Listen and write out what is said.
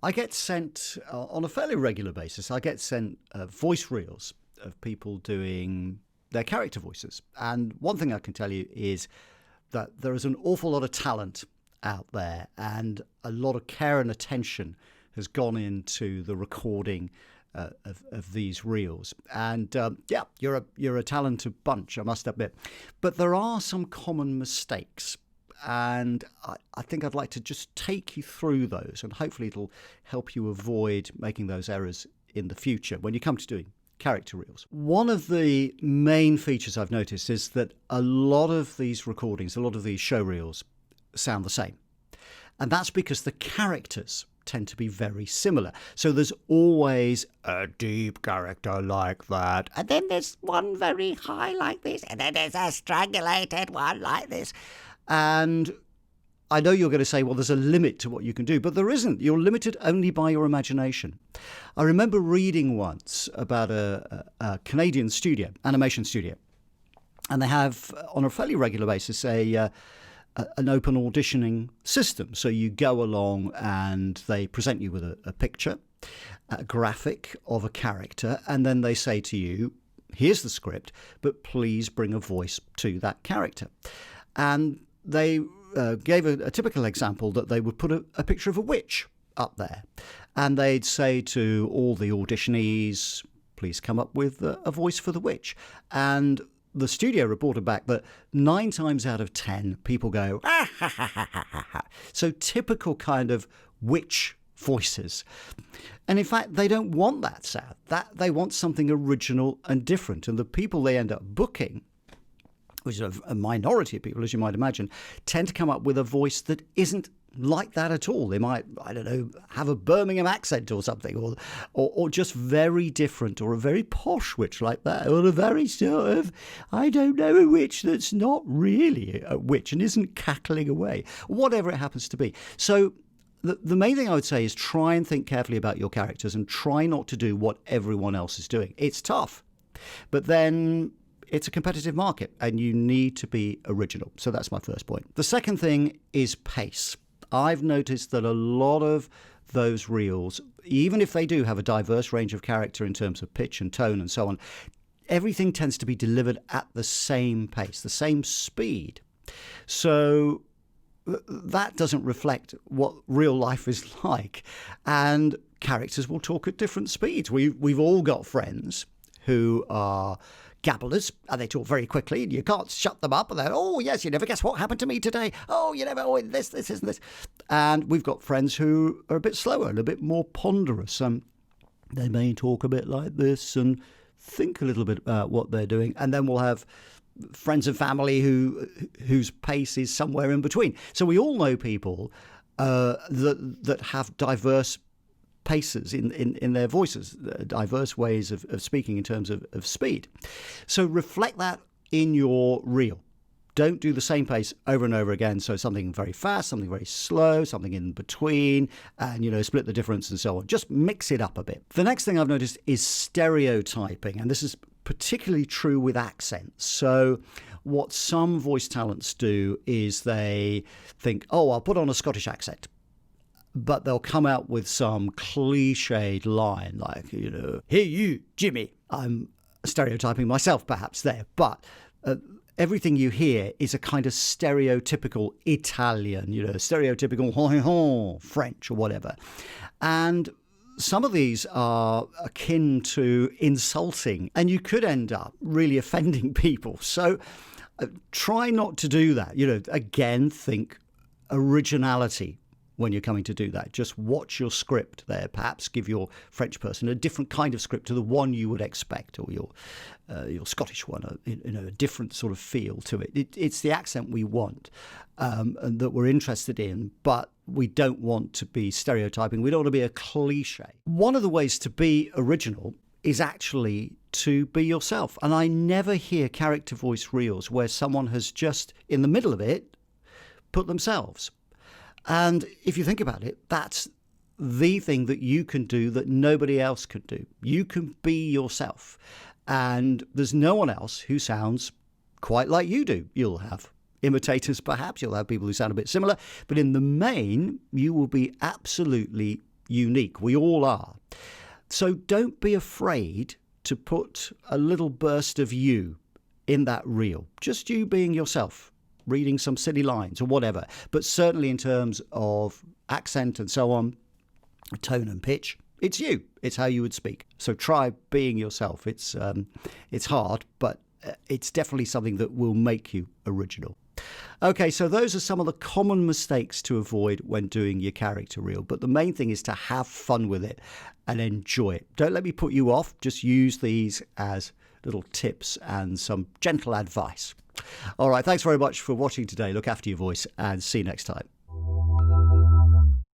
I get sent on a fairly regular basis. I get sent voice reels of people doing their character voices. And one thing I can tell you is that there is an awful lot of talent out there, and a lot of care and attention has gone into the recording of these reels. And yeah, you're a talented bunch, I must admit. But there are some common mistakes. And I think I'd like to just take you through those, and hopefully it'll help you avoid making those errors in the future when you come to doing character reels. One of the main features I've noticed is that a lot of these recordings, a lot of these show reels sound the same. And that's because the characters tend to be very similar. So there's always a deep character like that, and then there's one very high like this, and then there's a strangulated one like this. And I know you're going to say, well, there's a limit to what you can do, but there isn't. You're limited only by your imagination. I remember reading once about a Canadian studio, animation studio, and they have, on a fairly regular basis, an open auditioning system. So you go along and they present you with a picture, a graphic of a character, and then they say to you, here's the script, but please bring a voice to that character. And they gave a typical example that they would put a picture of a witch up there, and they'd say to all the auditionees, please come up with a voice for the witch. And the studio reported back that 9 times out of 10 people go, ah, ha, ha, ha, ha, ha. So typical kind of witch voices. And in fact, they don't want that sound. They want something original and different. And the people they end up booking, which is a minority of people, as you might imagine, tend to come up with a voice that isn't like that at all. They might, I don't know, have a Birmingham accent or something, or just very different, or a very posh witch like that, or a very sort of, I don't know, a witch that's not really a witch and isn't cackling away, whatever it happens to be. So the main thing I would say is try and think carefully about your characters and try not to do what everyone else is doing. It's tough, but then it's a competitive market and you need to be original. So that's my first point. The second thing is pace. I've noticed that a lot of those reels, even if they do have a diverse range of character in terms of pitch and tone and so on, everything tends to be delivered at the same pace, the same speed. So that doesn't reflect what real life is like. And characters will talk at different speeds. We've all got friends who are gabblers, and they talk very quickly, and you can't shut them up. And they're, oh, yes, you never guess what happened to me today. Oh, you never, oh, this, isn't this. And we've got friends who are a bit slower and a bit more ponderous. They may talk a bit like this and think a little bit about what they're doing. And then we'll have friends and family whose pace is somewhere in between. So we all know people that have diverse paces in their voices, diverse ways of speaking in terms of speed. So reflect that in your reel. Don't do the same pace over and over again. So something very fast, something very slow, something in between, and, split the difference and so on. Just mix it up a bit. The next thing I've noticed is stereotyping, and this is particularly true with accents. So what some voice talents do is they think, oh, I'll put on a Scottish accent. But they'll come out with some cliched line like, hey, you, Jimmy. I'm stereotyping myself perhaps there, but everything you hear is a kind of stereotypical Italian, stereotypical French or whatever. And some of these are akin to insulting, and you could end up really offending people. So try not to do that. Again, think originality when you're coming to do that. Just watch your script there. Perhaps give your French person a different kind of script to the one you would expect, or your Scottish one, a different sort of feel to it. It's the accent we want and that we're interested in, but we don't want to be stereotyping. We don't want to be a cliche. One of the ways to be original is actually to be yourself. And I never hear character voice reels where someone has just, in the middle of it, put themselves. And if you think about it, that's the thing that you can do that nobody else can do. You can be yourself. And there's no one else who sounds quite like you do. You'll have imitators, perhaps. You'll have people who sound a bit similar. But in the main, you will be absolutely unique. We all are. So don't be afraid to put a little burst of you in that reel. Just you being yourself, reading some silly lines or whatever. But certainly in terms of accent and so on, tone and pitch, it's you. It's how you would speak. So try being yourself. It's hard, but it's definitely something that will make you original. Okay, so those are some of the common mistakes to avoid when doing your character reel. But the main thing is to have fun with it and enjoy it. Don't let me put you off. Just use these as little tips and some gentle advice. All right, thanks very much for watching today. Look after your voice and see you next time.